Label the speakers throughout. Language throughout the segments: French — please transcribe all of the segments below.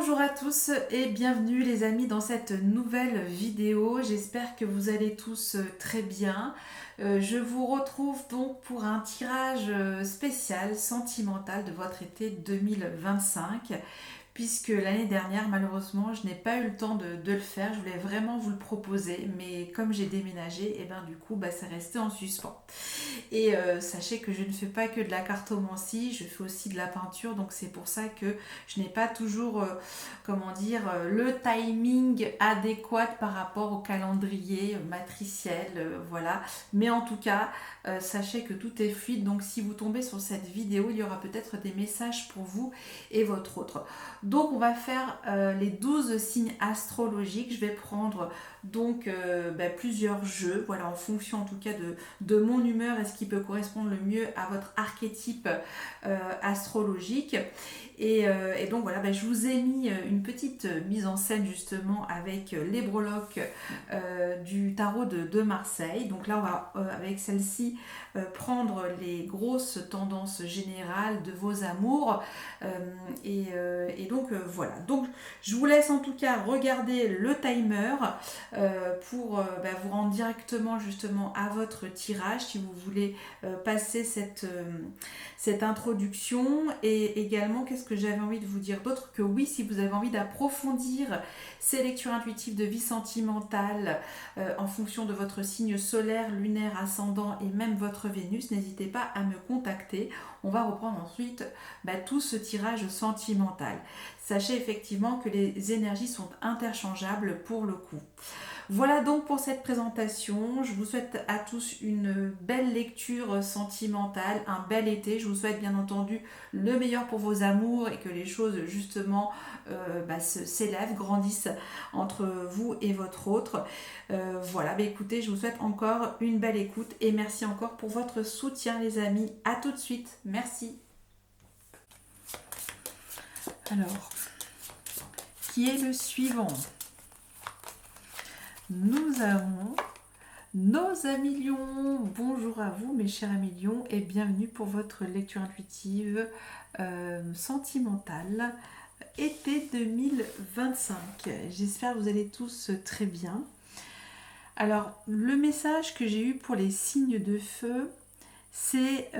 Speaker 1: Bonjour à tous et bienvenue les amis dans cette nouvelle vidéo. J'espère que vous allez tous très bien. Je vous retrouve donc pour un tirage spécial sentimental de votre été 2025. Puisque l'année dernière, malheureusement, je n'ai pas eu le temps de le faire. Je voulais vraiment vous le proposer, mais comme j'ai déménagé, et ben du coup, c'est resté en suspens. Et sachez que je ne fais pas que de la cartomancie, je fais aussi de la peinture, donc c'est pour ça que je n'ai pas toujours, le timing adéquat par rapport au calendrier matriciel, voilà. Mais en tout cas, sachez que tout est fluide, donc si vous tombez sur cette vidéo, il y aura peut-être des messages pour vous et votre autre. Donc on va faire les 12 signes astrologiques. Je vais prendre donc plusieurs jeux, voilà, en fonction en tout cas de mon humeur et ce qui peut correspondre le mieux à votre archétype astrologique. Et donc voilà, je vous ai mis une petite mise en scène justement avec les breloques du tarot de Marseille. Donc là, on va avec celle-ci prendre les grosses tendances générales de vos amours. Et donc voilà. Donc je vous laisse en tout cas regarder le timer pour vous rendre directement justement à votre tirage si vous voulez passer cette introduction. Et également, qu'est-ce que j'avais envie de vous dire d'autre que oui, si vous avez envie d'approfondir ces lectures intuitives de vie sentimentale en fonction de votre signe solaire, lunaire, ascendant et même votre Vénus, n'hésitez pas à me contacter. On va reprendre ensuite tout ce tirage sentimental. Sachez effectivement que les énergies sont interchangeables pour le coup. Voilà donc pour cette présentation. Je vous souhaite à tous une belle lecture sentimentale, un bel été. Je vous souhaite bien entendu le meilleur pour vos amours et que les choses justement s'élèvent, grandissent entre vous et votre autre. Voilà, écoutez, je vous souhaite encore une belle écoute et merci encore pour votre soutien les amis. À tout de suite. Merci. Alors, qui est le suivant ? Nous avons nos amis Lions. Bonjour à vous mes chers amis Lions et bienvenue pour votre lecture intuitive sentimentale été 2025. J'espère que vous allez tous très bien. Alors le message que j'ai eu pour les signes de feu, c'est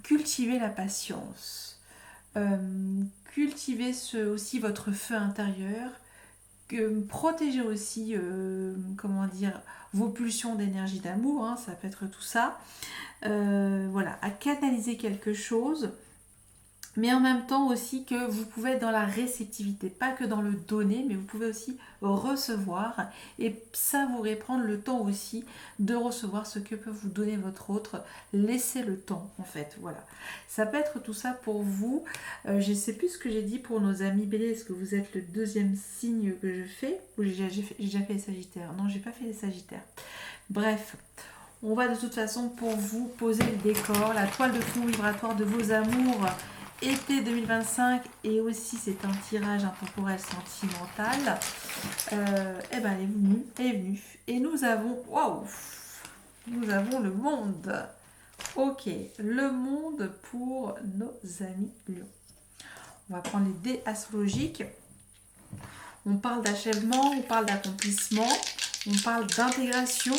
Speaker 1: cultiver la patience. Cultiver aussi votre feu intérieur. Protéger aussi vos pulsions d'énergie d'amour, hein, ça peut être tout ça, voilà, à canaliser quelque chose, mais en même temps aussi que vous pouvez être dans la réceptivité, pas que dans le donner, mais vous pouvez aussi recevoir et savourer, prendre le temps aussi de recevoir ce que peut vous donner votre autre. Laissez le temps en fait, voilà. Ça peut être tout ça pour vous. Je ne sais plus ce que j'ai dit pour nos amis Bélier. Est-ce que vous êtes le deuxième signe que je fais ou j'ai déjà fait les Sagittaires? Non, j'ai pas fait les Sagittaires. Bref. On va de toute façon pour vous poser le décor, la toile de fond vibratoire de vos amours été 2025 et aussi c'est un tirage intemporel sentimental. Elle est venue et nous avons nous avons le monde. Ok, le monde pour nos amis Lions. On va prendre les dés astrologiques. On parle d'achèvement, on parle d'accomplissement, on parle d'intégration.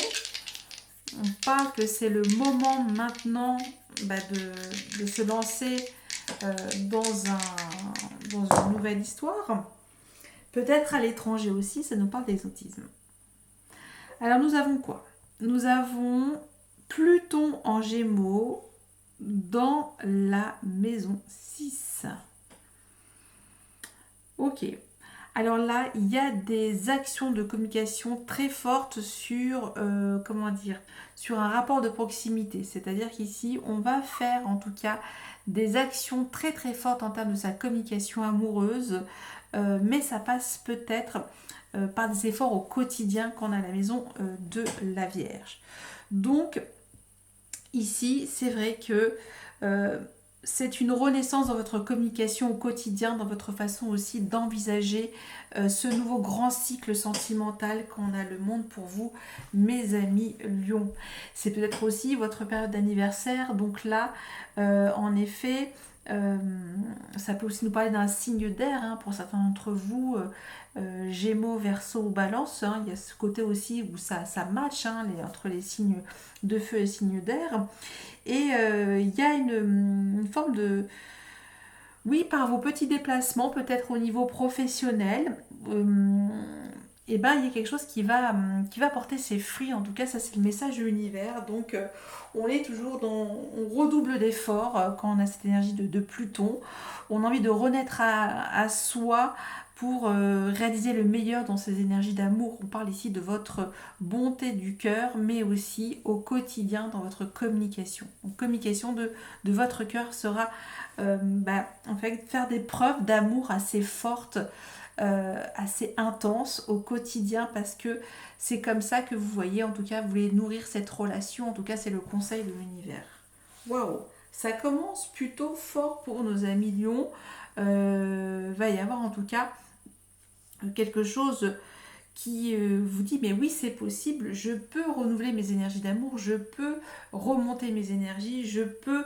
Speaker 1: On parle que c'est le moment maintenant de se lancer dans une nouvelle histoire. Peut-être à l'étranger aussi, ça nous parle d'exotisme. Alors nous avons quoi ? Nous avons Pluton en Gémeaux dans la maison 6. Ok. Alors là, il y a des actions de communication très fortes sur, sur un rapport de proximité. C'est-à-dire qu'ici, on va faire en tout cas des actions très très fortes en termes de sa communication amoureuse, mais ça passe peut-être par des efforts au quotidien qu'on a à la maison de la Vierge. Donc, ici, c'est vrai que c'est une renaissance dans votre communication au quotidien, dans votre façon aussi d'envisager ce nouveau grand cycle sentimental qu'on a le monde pour vous, mes amis Lions. C'est peut-être aussi votre période d'anniversaire, donc là, en effet, Ça peut aussi nous parler d'un signe d'air, hein, pour certains d'entre vous, Gémeaux, Verseau ou Balance, hein. Il y a ce côté aussi où ça match, hein, entre les signes de feu et les signes d'air. Et il y a une forme de... Oui, par vos petits déplacements, peut-être au niveau professionnel, et ben, il y a quelque chose qui va porter ses fruits. En tout cas, ça c'est le message de l'univers. Donc on est toujours dans... On redouble d'efforts quand on a cette énergie de Pluton. On a envie de renaître à soi pour réaliser le meilleur dans ces énergies d'amour. On parle ici de votre bonté du cœur, mais aussi au quotidien dans votre communication. Donc, communication de votre cœur sera en fait faire des preuves d'amour assez fortes, assez intenses au quotidien, parce que c'est comme ça que vous voyez, en tout cas vous voulez nourrir cette relation. En tout cas c'est le conseil de l'univers. Waouh, ça commence plutôt fort pour nos amis Lions. Va y avoir en tout cas quelque chose qui vous dit mais oui c'est possible, je peux renouveler mes énergies d'amour, je peux remonter mes énergies, je peux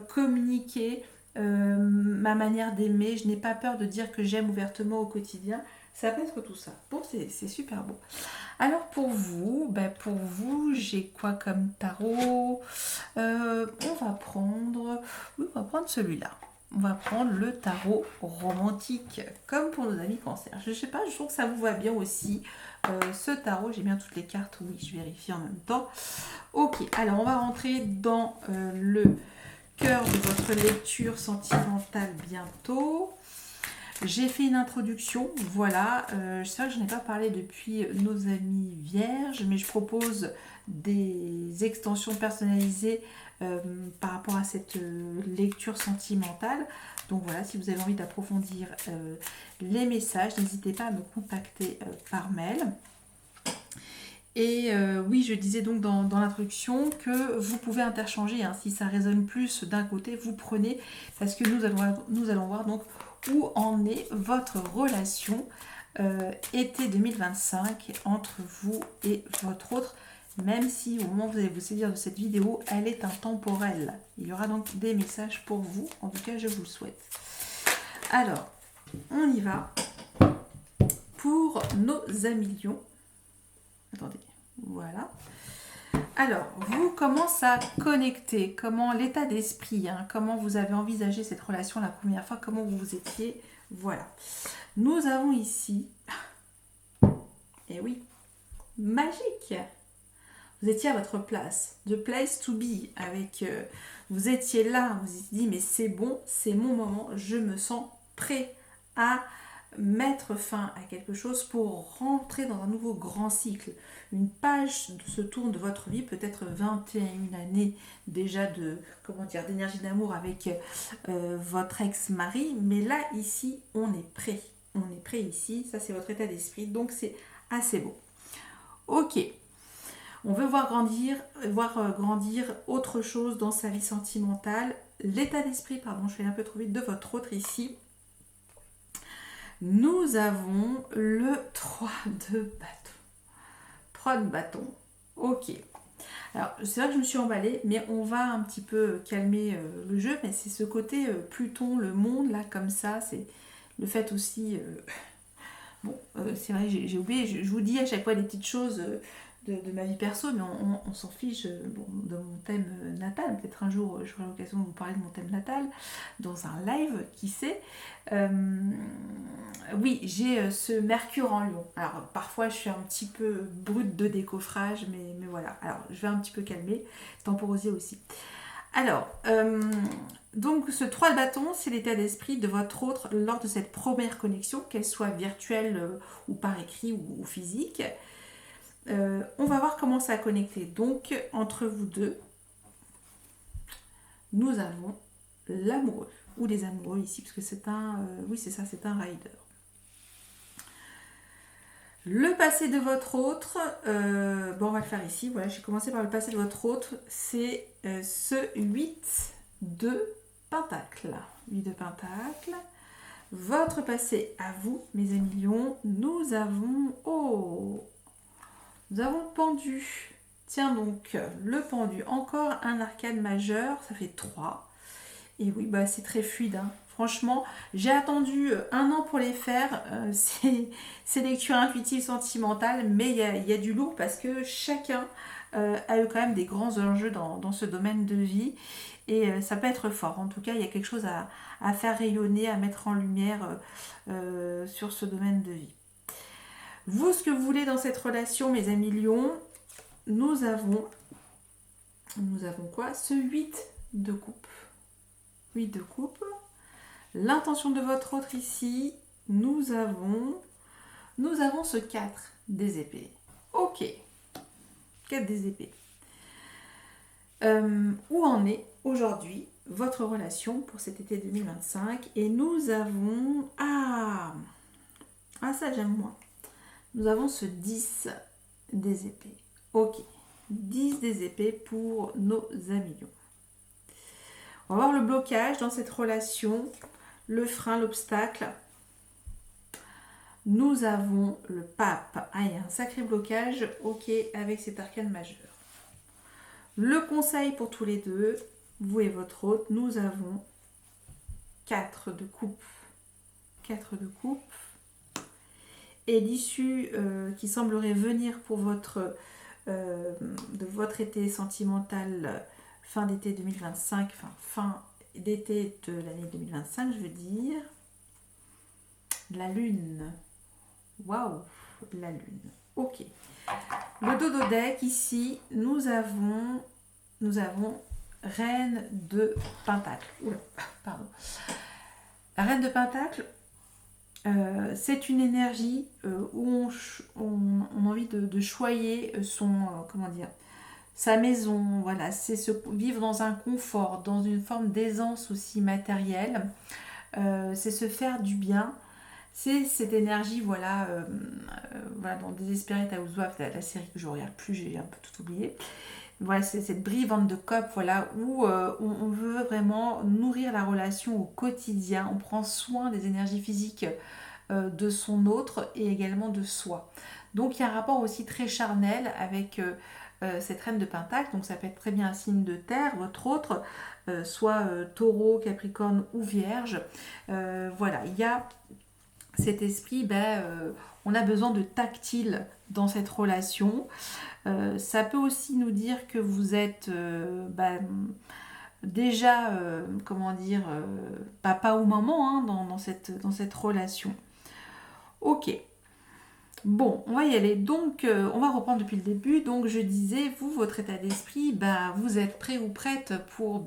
Speaker 1: communiquer ma manière d'aimer, je n'ai pas peur de dire que j'aime ouvertement au quotidien. Ça peut être tout ça. Bon, c'est super beau. Alors pour vous, j'ai quoi comme tarot? On va prendre... Oui, on va prendre celui-là. On va prendre le tarot romantique, comme pour nos amis cancer. Je sais pas, je trouve que ça vous va bien aussi. Ce tarot, j'ai bien toutes les cartes, oui, je vérifie en même temps. Ok, alors on va rentrer dans le cœur de votre lecture sentimentale bientôt. J'ai fait une introduction, voilà. C'est vrai que je n'ai pas parlé depuis nos amis vierges, mais je propose des extensions personnalisées par rapport à cette lecture sentimentale. Donc voilà, si vous avez envie d'approfondir les messages, n'hésitez pas à me contacter par mail. Et oui, je disais donc dans l'introduction que vous pouvez interchanger, hein, si ça résonne plus d'un côté, vous prenez, parce que nous allons voir donc où en est votre relation été 2025 entre vous et votre autre, même si au moment où vous allez vous saisir de cette vidéo, elle est intemporelle. Il y aura donc des messages pour vous, en tout cas je vous le souhaite. Alors, on y va pour nos amis Lions. Attendez, voilà. Alors, vous, comment ça a connecté? Comment l'état d'esprit, hein, comment vous avez envisagé cette relation la première fois? Comment vous étiez? Voilà. Nous avons ici... Et oui, magique. Vous étiez à votre place. The place to be. Avec, vous étiez là, vous vous êtes dit, mais c'est bon, c'est mon moment, je me sens prêt à mettre fin à quelque chose pour rentrer dans un nouveau grand cycle. Une page se tourne de votre vie, peut-être 21 années déjà d'énergie d'amour avec votre ex-mari, mais là, ici, on est prêt. On est prêt ici, ça c'est votre état d'esprit, donc c'est assez beau. Ok, on veut voir grandir autre chose dans sa vie sentimentale. L'état d'esprit, pardon, je fais un peu trop vite, de votre autre ici. Nous avons le 3 de bâton. 3 de bâton. Ok. Alors, c'est vrai que je me suis emballée, mais on va un petit peu calmer le jeu. Mais c'est ce côté Pluton, le monde, là, comme ça. C'est le fait aussi... bon, c'est vrai, j'ai oublié. Je vous dis à chaque fois des petites choses de ma vie perso, mais on s'en fiche de mon thème natal. Peut-être un jour, j'aurai l'occasion de vous parler de mon thème natal dans un live, qui sait. Oui, j'ai ce Mercure en Lion. Alors, parfois, je suis un petit peu brute de décoffrage, mais voilà. Alors, je vais un petit peu calmer, temporiser aussi. Alors, donc ce 3 de bâton, c'est l'état d'esprit de votre autre lors de cette première connexion, qu'elle soit virtuelle ou par écrit ou physique. On va voir comment ça a connecté. Donc, entre vous deux, nous avons l'amoureux, ou les amoureux ici, parce que c'est un... oui, c'est ça, c'est un rider. Le passé de votre autre, on va le faire ici. Voilà, j'ai commencé par le passé de votre autre. C'est ce 8 de Pentacle. 8 de Pentacle. Votre passé à vous, mes amis Lions. Nous avons pendu. Tiens donc, le pendu. Encore un arcane majeur, ça fait 3. Et oui, bah, c'est très fluide, hein. Franchement, j'ai attendu 1 an pour les faire. C'est lecture intuitive sentimentale, mais il y a du lourd parce que chacun a eu quand même des grands enjeux dans ce domaine de vie. Et ça peut être fort. En tout cas, il y a quelque chose à faire rayonner, à mettre en lumière sur ce domaine de vie. Vous, ce que vous voulez dans cette relation, mes amis lions, nous avons quoi? Ce 8 de coupe. 8 de coupe. L'intention de votre autre ici, nous avons ce 4 des épées. Ok, 4 des épées. Où en est aujourd'hui votre relation pour cet été 2025? Et nous avons... ça j'aime moi. Nous avons ce 10 des épées. Ok, 10 des épées pour nos amis lions. On va voir le blocage dans cette relation, le frein, l'obstacle. Nous avons le pape. Il y a un sacré blocage, ok, avec cet arcane majeur. Le conseil pour tous les deux, vous et votre hôte, nous avons 4 de coupe. 4 de coupe. Et l'issue qui semblerait venir pour de votre été sentimental fin d'été 2025, fin d'été de l'année 2025, je veux dire, la lune. Waouh, la lune. Ok. Le dodo deck, ici, nous avons Reine de Pentacle. Oula, pardon. La Reine de Pentacle, c'est une énergie où on a envie de choyer sa maison. Voilà, c'est vivre dans un confort, dans une forme d'aisance aussi matérielle. C'est se faire du bien. C'est cette énergie, voilà, dans Desperate Housewives, la série que je ne regarde plus, j'ai un peu tout oublié. Voilà, c'est cette brivante de cop, voilà, où on veut vraiment nourrir la relation au quotidien. On prend soin des énergies physiques de son autre et également de soi. Donc il y a un rapport aussi très charnel avec cette reine de Pentacle. Donc ça peut être très bien un signe de terre, votre autre, soit taureau, capricorne ou vierge. Voilà, il y a cet esprit, on a besoin de tactile dans cette relation. Ça peut aussi nous dire que vous êtes déjà, papa ou maman dans cette relation. Ok. Bon, on va y aller. Donc, on va reprendre depuis le début. Donc, je disais, vous, votre état d'esprit, vous êtes prêt ou prête pour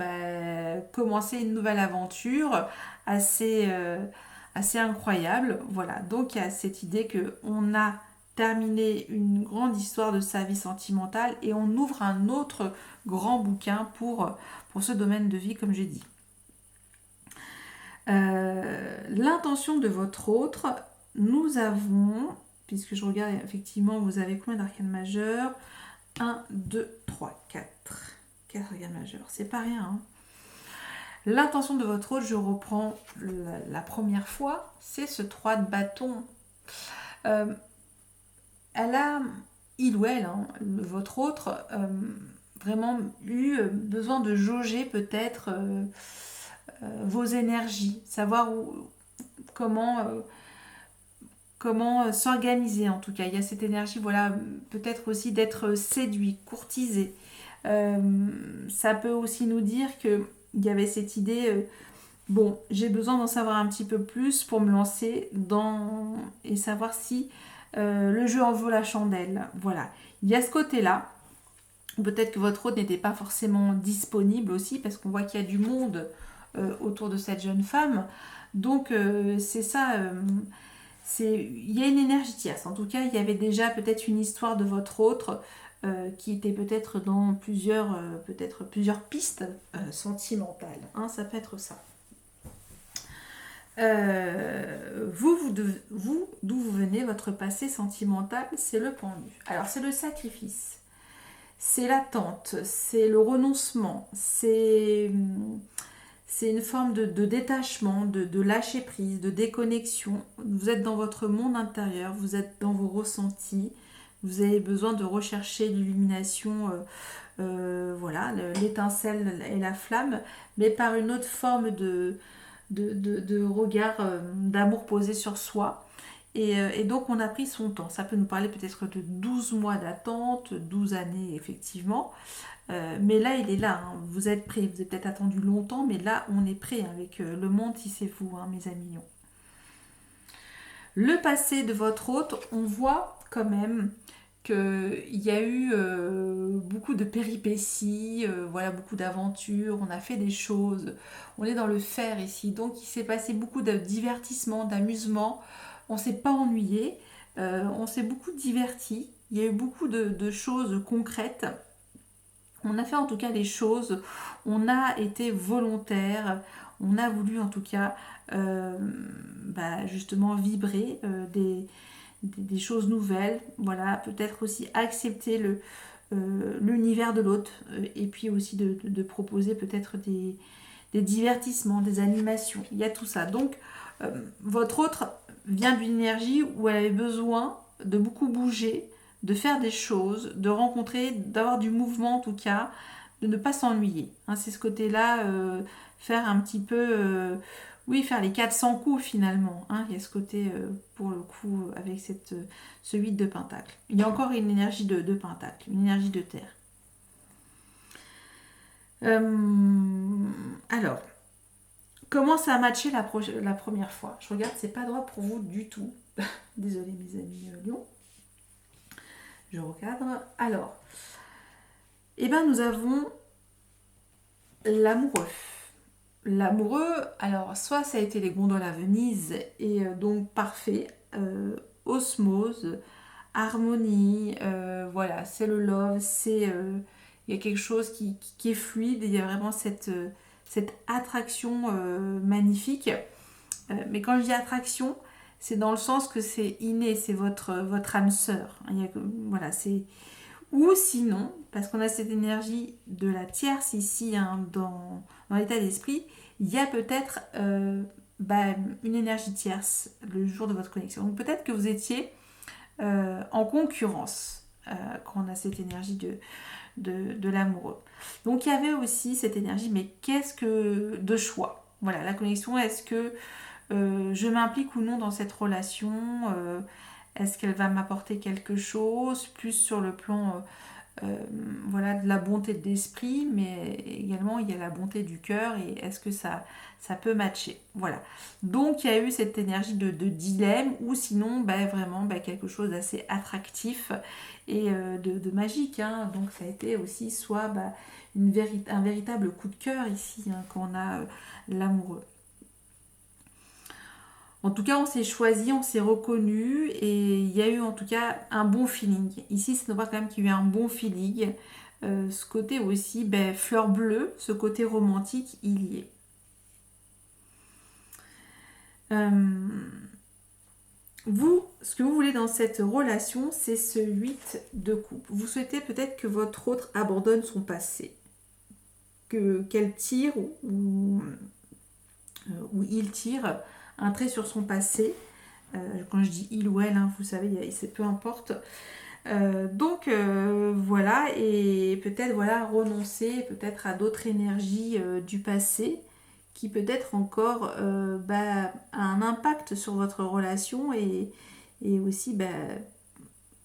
Speaker 1: commencer une nouvelle aventure assez incroyable. Voilà, donc il y a cette idée qu'on a terminé une grande histoire de sa vie sentimentale et on ouvre un autre grand bouquin pour ce domaine de vie, comme j'ai dit. L'intention de votre autre, nous avons, puisque je regarde effectivement, vous avez combien d'arcanes majeurs? 1, 2, 3, 4. 4 arcanes majeurs, c'est pas rien, hein. L'intention de votre autre, je reprends la première fois, c'est ce 3 de bâton. Elle a, il ou elle, votre autre, vraiment eu besoin de jauger peut-être vos énergies, savoir comment s'organiser en tout cas. Il y a cette énergie, voilà, peut-être aussi d'être séduit, courtisé. Ça peut aussi nous dire que il y avait cette idée, j'ai besoin d'en savoir un petit peu plus pour me lancer et savoir si le jeu en vaut la chandelle. Voilà, il y a ce côté-là. Peut-être que votre hôte n'était pas forcément disponible aussi, parce qu'on voit qu'il y a du monde autour de cette jeune femme. Donc c'est ça, il y a une énergie tierce. En tout cas, il y avait déjà peut-être une histoire de votre autre qui était peut-être dans plusieurs pistes sentimentales. Ça peut être ça. D'où vous venez, votre passé sentimental, c'est le pendu. Alors, c'est le sacrifice, c'est l'attente, c'est le renoncement, c'est une forme de détachement, de lâcher prise, de déconnexion. Vous êtes dans votre monde intérieur, vous êtes dans vos ressentis, vous avez besoin de rechercher l'illumination, voilà, l'étincelle et la flamme, mais par une autre forme de regard, d'amour posé sur soi. Et donc on a pris son temps. Ça peut nous parler peut-être de 12 mois d'attente, 12 années effectivement. Mais là, il est là, hein. Vous êtes prêts. Vous avez peut-être attendu longtemps, mais là, on est prêt avec le monde si c'est vous, hein, mes amis. Le passé de votre hôte, on voit quand même qu'il y a eu beaucoup de péripéties, voilà, beaucoup d'aventures, on a fait des choses, on est dans le faire ici, donc il s'est passé beaucoup de divertissement, d'amusement, on ne s'est pas ennuyé, on s'est beaucoup diverti, il y a eu beaucoup de choses concrètes, on a fait en tout cas les choses, on a été volontaire, on a voulu en tout cas justement vibrer des choses nouvelles, voilà, peut-être aussi accepter l'univers de l'autre, et puis aussi de proposer peut-être des divertissements, des animations, il y a tout ça. Donc votre autre vient d'une énergie où elle avait besoin de beaucoup bouger, de faire des choses, de rencontrer, d'avoir du mouvement en tout cas, de ne pas s'ennuyer. Hein, c'est ce côté-là, faire un petit peu, oui, faire les 400 coups finalement. Hein, il y a ce côté, pour le coup, avec ce 8 de pentacle. Il y a encore une énergie de pentacle, une énergie de terre. Alors, comment ça a matché la première fois? Je regarde, c'est pas droit pour vous du tout. Désolée mes amis Lyon. Je recadre. Alors, nous avons l'amoureux. L'amoureux, alors soit ça a été les gondoles à Venise, et donc parfait, osmose, harmonie, voilà, c'est le love, il y a quelque chose qui est fluide, il y a vraiment cette attraction magnifique. Mais quand je dis attraction, c'est dans le sens que c'est inné, c'est votre âme sœur. Voilà, c'est... Ou sinon, parce qu'on a cette énergie de la tierce ici, hein, dans l'état d'esprit, il y a peut-être une énergie tierce le jour de votre connexion. Donc peut-être que vous étiez en concurrence quand on a cette énergie de l'amoureux. Donc il y avait aussi cette énergie, mais qu'est-ce que de choix? Voilà, la connexion, est-ce que je m'implique ou non dans cette relation, est-ce qu'elle va m'apporter quelque chose, plus sur le plan voilà, de la bonté de l'esprit, mais également il y a la bonté du cœur, et est-ce que ça peut matcher? Voilà. Donc il y a eu cette énergie de dilemme, ou sinon vraiment quelque chose d'assez attractif et de magique. Hein. Donc ça a été aussi soit un véritable coup de cœur ici, hein, quand on a l'amoureux. En tout cas, on s'est choisi, on s'est reconnu, et il y a eu en tout cas un bon feeling. Ici, ça nous voit quand même qu'il y a eu un bon feeling. Ce côté aussi, fleur bleue, ce côté romantique, il y est. Vous, ce que vous voulez dans cette relation, c'est ce 8 de coupe. Vous souhaitez peut-être que votre autre abandonne son passé, qu'elle tire ou il tire un trait sur son passé. Quand je dis il ou elle, hein, vous savez, c'est peu importe. Voilà, et peut-être renoncer peut-être à d'autres énergies du passé qui peut-être encore a un impact sur votre relation, et aussi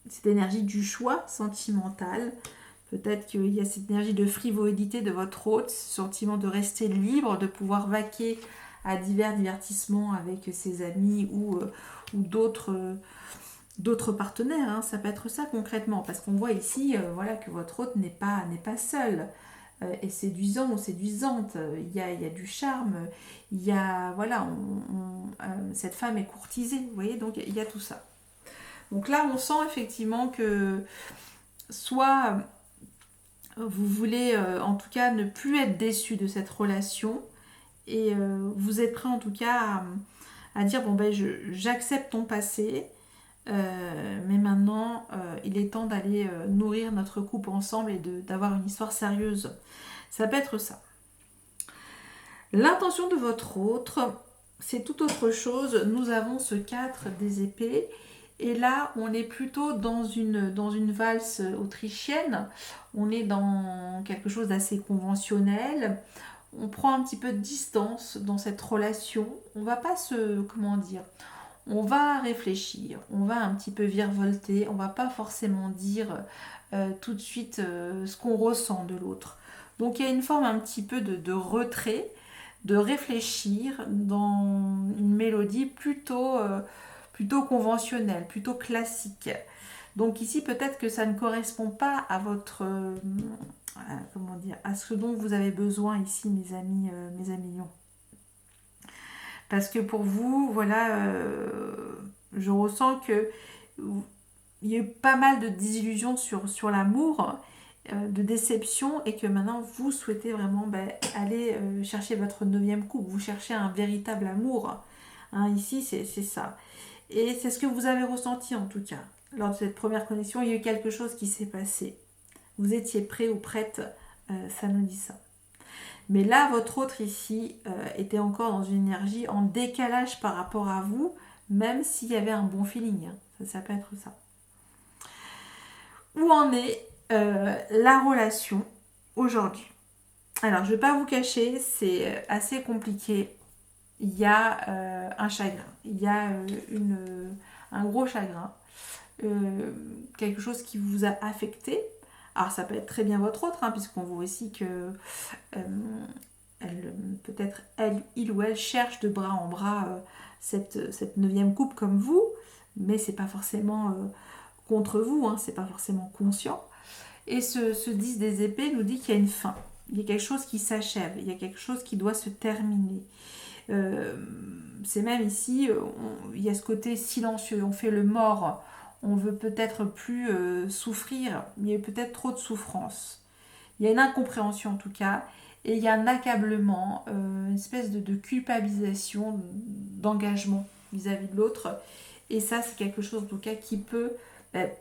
Speaker 1: cette énergie du choix sentimental. Peut-être qu'il y a cette énergie de frivolité de votre hôte, ce sentiment de rester libre, de pouvoir vaquer à divers divertissements avec ses amis ou d'autres partenaires. Hein. Ça peut être ça concrètement, parce qu'on voit ici que votre hôte n'est pas seul, est séduisant ou séduisante. Il y a du charme, il y a cette femme est courtisée, vous voyez, donc il y a tout ça. Donc là on sent effectivement que soit vous voulez en tout cas ne plus être déçu de cette relation, et vous êtes prêt en tout cas à dire j'accepte ton passé, mais maintenant il est temps d'aller nourrir notre couple ensemble et d'avoir une histoire sérieuse. Ça peut être ça. L'intention de votre autre, c'est tout autre chose. Nous avons ce 4 des épées, Et là, on est plutôt dans une valse autrichienne. On est dans quelque chose d'assez conventionnel. On prend un petit peu de distance dans cette relation. On va pas comment dire, on va réfléchir, on va un petit peu virevolter, on va pas forcément dire tout de suite ce qu'on ressent de l'autre. Donc il y a une forme un petit peu de retrait, de réfléchir dans une mélodie plutôt conventionnelle, plutôt classique. Donc ici peut-être que ça ne correspond pas à votre comment dire, à ce dont vous avez besoin ici, mes amis lions. Parce que pour vous, voilà, je ressens que il y a eu pas mal de désillusions sur l'amour, de déception, et que maintenant vous souhaitez vraiment aller chercher votre 9e couple. Vous cherchez un véritable amour. Hein, ici, c'est ça. Et c'est ce que vous avez ressenti en tout cas. Lors de cette première connexion, il y a eu quelque chose qui s'est passé. Vous étiez prêt ou prête, ça nous dit ça. Mais là, votre autre ici était encore dans une énergie en décalage par rapport à vous, même s'il y avait un bon feeling. Hein. Ça peut être ça. Où en est la relation aujourd'hui? Alors, je ne vais pas vous cacher, c'est assez compliqué. Il y a un chagrin, il y a un gros chagrin, quelque chose qui vous a affecté. Alors ça peut être très bien votre autre, hein, puisqu'on voit aussi que peut-être il ou elle cherche de bras en bras cette 9e coupe comme vous, mais c'est pas forcément contre vous, hein, c'est pas forcément conscient. Et ce 10 des épées nous dit qu'il y a une fin, il y a quelque chose qui s'achève, il y a quelque chose qui doit se terminer. C'est même ici, il y a ce côté silencieux, on fait le mort, on veut peut-être plus souffrir, mais il y a peut-être trop de souffrance. Il y a une incompréhension en tout cas, et il y a un accablement, une espèce de culpabilisation, d'engagement vis-à-vis de l'autre. Et ça, c'est quelque chose en tout cas qui peut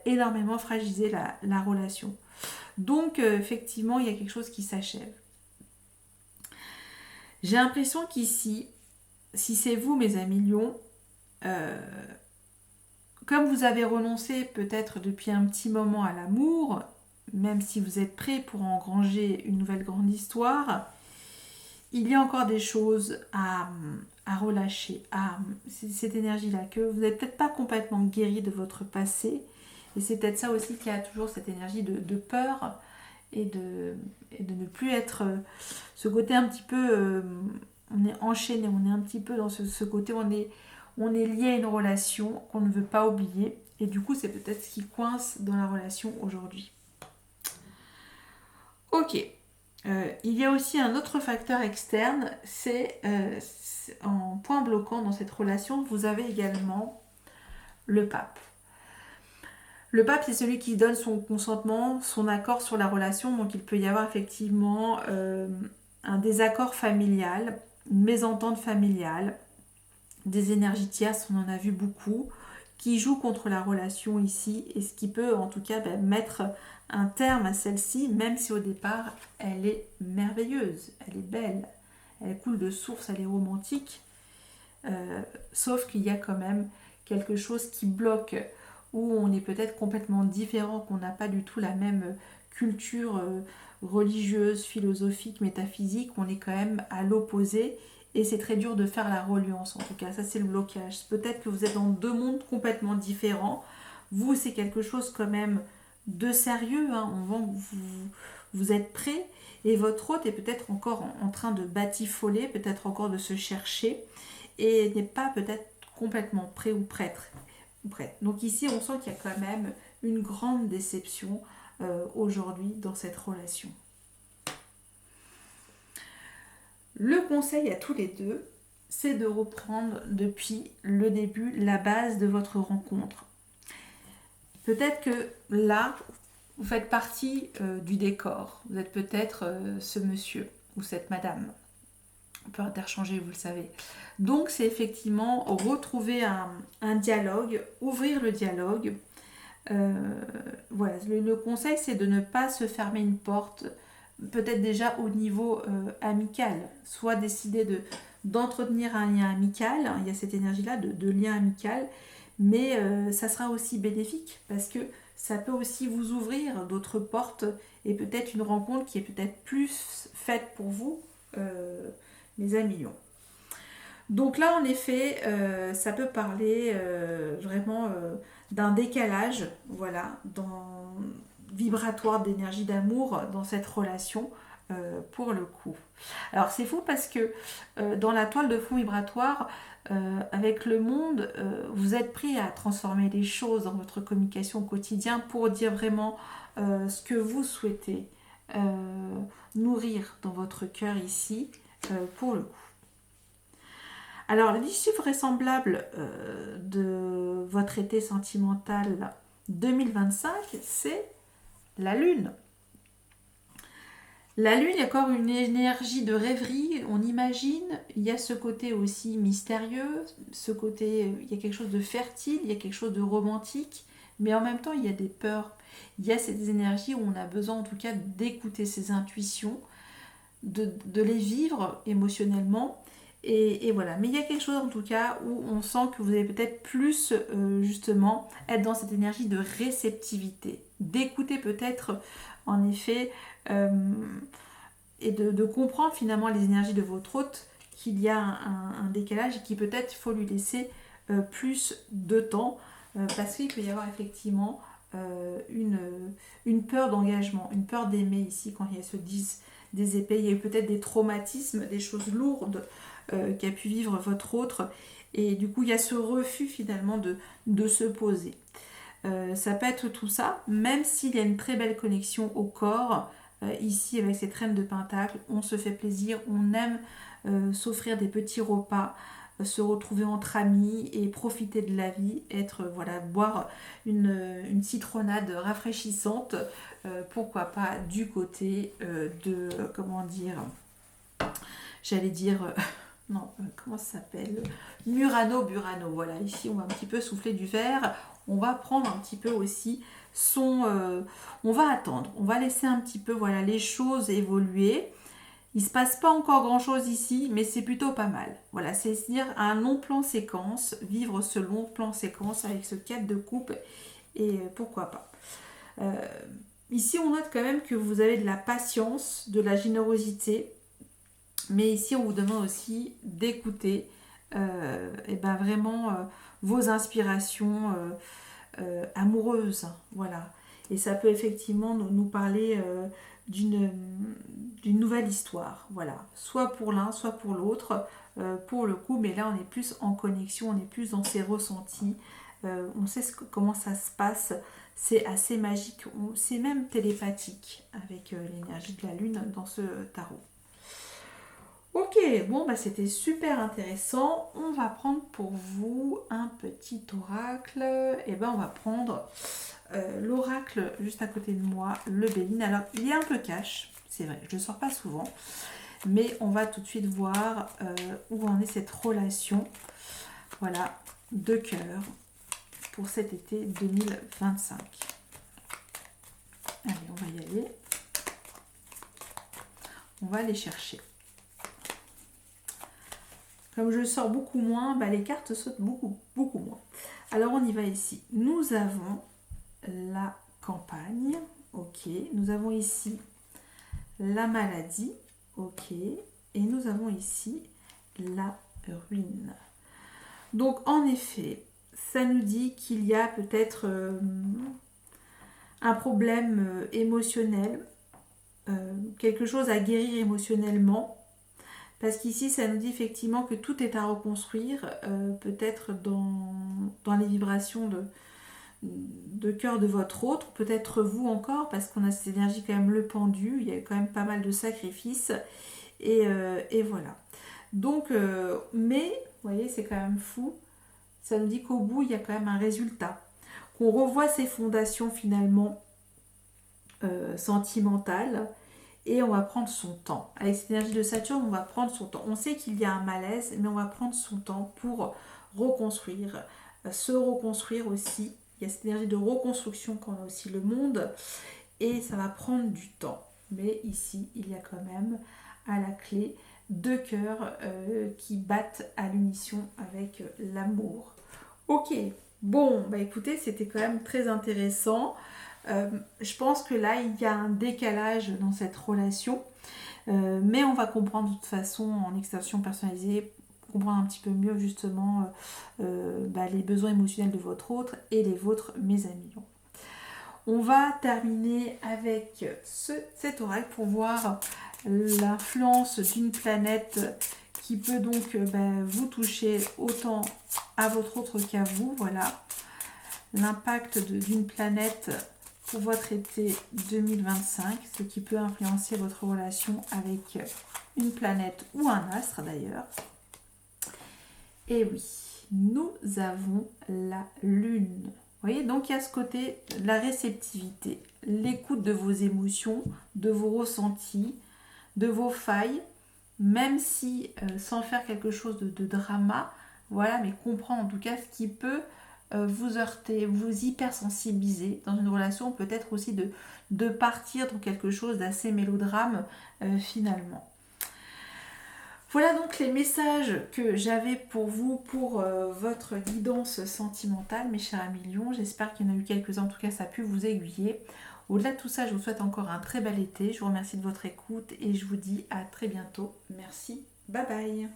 Speaker 1: énormément fragiliser la relation. Donc, effectivement, il y a quelque chose qui s'achève. J'ai l'impression qu'ici, si c'est vous, mes amis lions, comme vous avez renoncé peut-être depuis un petit moment à l'amour, même si vous êtes prêt pour engranger une nouvelle grande histoire, il y a encore des choses à relâcher, cette énergie-là, que vous n'êtes peut-être pas complètement guéri de votre passé, et c'est peut-être ça aussi qui a toujours cette énergie de peur, et de ne plus être ce côté un petit peu, on est enchaîné, on est un petit peu dans ce côté, on est lié à une relation qu'on ne veut pas oublier, et du coup c'est peut-être ce qui coince dans la relation aujourd'hui. Ok, il y a aussi un autre facteur externe, c'est en point bloquant dans cette relation, vous avez également le pape. Le pape, c'est celui qui donne son consentement, son accord sur la relation, donc il peut y avoir effectivement un désaccord familial, une mésentente familiale, des énergies tierces, on en a vu beaucoup, qui jouent contre la relation ici, et ce qui peut en tout cas mettre un terme à celle-ci, même si au départ elle est merveilleuse, elle est belle, elle coule de source, elle est romantique, sauf qu'il y a quand même quelque chose qui bloque, où on est peut-être complètement différent, qu'on n'a pas du tout la même culture religieuse, philosophique, métaphysique, on est quand même à l'opposé, et c'est très dur de faire la reliance, en tout cas, ça c'est le blocage. Peut-être que vous êtes dans 2 mondes complètement différents, vous c'est quelque chose quand même de sérieux, hein. On voit que vous êtes prêt, et votre hôte est peut-être encore en train de batifoler, peut-être encore de se chercher, et n'est pas peut-être complètement prêt ou prête. Donc ici on sent qu'il y a quand même une grande déception aujourd'hui dans cette relation. Le conseil à tous les deux, c'est de reprendre depuis le début la base de votre rencontre. Peut-être que là, vous faites partie du décor. Vous êtes peut-être ce monsieur ou cette madame. On peut interchanger, vous le savez. Donc, c'est effectivement retrouver un dialogue, ouvrir le dialogue. Voilà, le conseil, c'est de ne pas se fermer une porte, peut-être déjà au niveau amical. Soit décider d'entretenir un lien amical, il y a cette énergie-là de lien amical, mais ça sera aussi bénéfique parce que ça peut aussi vous ouvrir d'autres portes et peut-être une rencontre qui est peut-être plus faite pour vous, les amis Lions. Donc là, en effet, ça peut parler vraiment d'un décalage, voilà, vibratoire d'énergie d'amour dans cette relation pour le coup. Alors c'est fou parce que dans la toile de fond vibratoire, avec le monde, vous êtes pris à transformer les choses dans votre communication au quotidien pour dire vraiment ce que vous souhaitez nourrir dans votre cœur ici pour le coup. Alors, l'issue vraisemblable de votre été sentimental 2025, c'est la Lune. La Lune, il y a encore une énergie de rêverie, on imagine. Il y a ce côté aussi mystérieux, ce côté, il y a quelque chose de fertile, il y a quelque chose de romantique, mais en même temps, il y a des peurs. Il y a ces énergies où on a besoin en tout cas d'écouter ses intuitions, de les vivre émotionnellement. Et voilà, mais il y a quelque chose en tout cas où on sent que vous allez peut-être plus justement être dans cette énergie de réceptivité, d'écouter peut-être en effet et de comprendre finalement les énergies de votre hôte, qu'il y a un décalage et qu'il peut-être il faut lui laisser plus de temps parce qu'il peut y avoir effectivement une peur d'engagement, une peur d'aimer ici quand il y a ce 10 des épées, il y a eu peut-être des traumatismes, des choses lourdes qu'a pu vivre votre autre et du coup il y a ce refus finalement de se poser. Ça peut être tout ça, même s'il y a une très belle connexion au corps, ici avec cette reine de pentacle, on se fait plaisir, on aime s'offrir des petits repas, se retrouver entre amis et profiter de la vie, être voilà, boire une citronnade rafraîchissante, pourquoi pas du côté de comment dire, j'allais dire non, comment ça s'appelle, Murano Burano. Voilà, ici on va un petit peu souffler du verre, on va prendre un petit peu aussi on va attendre, on va laisser un petit peu voilà les choses évoluer. Il se passe pas encore grand chose ici, mais c'est plutôt pas mal. Voilà, c'est-à-dire un long plan séquence, vivre ce long plan séquence avec ce 4 de coupe, et pourquoi pas. Ici, on note quand même que vous avez de la patience, de la générosité, mais ici, on vous demande aussi d'écouter et ben vraiment vos inspirations amoureuses. Voilà. Et ça peut effectivement nous parler d'une nouvelle histoire. Voilà. Soit pour l'un, soit pour l'autre, pour le coup. Mais là, on est plus en connexion, on est plus dans ses ressentis. On sait comment ça se passe. C'est assez magique. C'est même télépathique avec l'énergie de la Lune dans ce tarot. Ok, bon bah c'était super intéressant. On va prendre pour vous un petit oracle. Et ben on va prendre l'oracle juste à côté de moi, le Béline. Alors il est un peu cash, c'est vrai, je ne le sors pas souvent. Mais on va tout de suite voir où en est cette relation. Voilà, de cœur pour cet été 2025. Allez, on va y aller. On va aller chercher. Comme je sors beaucoup moins, bah les cartes sautent beaucoup moins. Alors on y va ici. Nous avons la campagne, ok. Nous avons ici la maladie, ok. Et nous avons ici la ruine. Donc en effet, ça nous dit qu'il y a peut-être un problème émotionnel, quelque chose à guérir émotionnellement. Parce qu'ici, ça nous dit effectivement que tout est à reconstruire, peut-être dans les vibrations de cœur de votre autre, peut-être vous encore, parce qu'on a cette énergie quand même le pendu, il y a quand même pas mal de sacrifices, et voilà. Donc, mais, vous voyez, c'est quand même fou, ça nous dit qu'au bout, il y a quand même un résultat, qu'on revoit ses fondations finalement sentimentales, et on va prendre son temps. Avec cette énergie de Saturne, on va prendre son temps. On sait qu'il y a un malaise, mais on va prendre son temps pour reconstruire, se reconstruire aussi. Il y a cette énergie de reconstruction quand on a aussi le monde, et ça va prendre du temps. Mais ici, il y a quand même à la clé deux cœurs qui battent à l'unisson avec l'amour. Ok, Bon, bah écoutez, c'était quand même très intéressant. Je pense que là, il y a un décalage dans cette relation. Mais on va comprendre de toute façon en extension personnalisée, comprendre un petit peu mieux justement les besoins émotionnels de votre autre et les vôtres, mes amis. On va terminer avec cet oracle pour voir l'influence d'une planète qui peut donc vous toucher autant à votre autre qu'à vous. Voilà, l'impact d'une planète pour votre été 2025, ce qui peut influencer votre relation avec une planète ou un astre d'ailleurs. Et oui, nous avons la lune. Vous voyez, donc il y a ce côté, la réceptivité, l'écoute de vos émotions, de vos ressentis, de vos failles, même si sans faire quelque chose de drama, voilà, mais comprendre en tout cas ce qui peut vous heurter, vous hypersensibiliser dans une relation, peut-être aussi de partir dans quelque chose d'assez mélodrame finalement. Voilà donc les messages que j'avais pour vous pour votre guidance sentimentale, mes chers amis Lions. J'espère qu'il y en a eu quelques-uns, en tout cas ça a pu vous aiguiller. Au-delà de tout ça, je vous souhaite encore un très bel été. Je vous remercie de votre écoute et je vous dis à très bientôt. Merci, bye bye.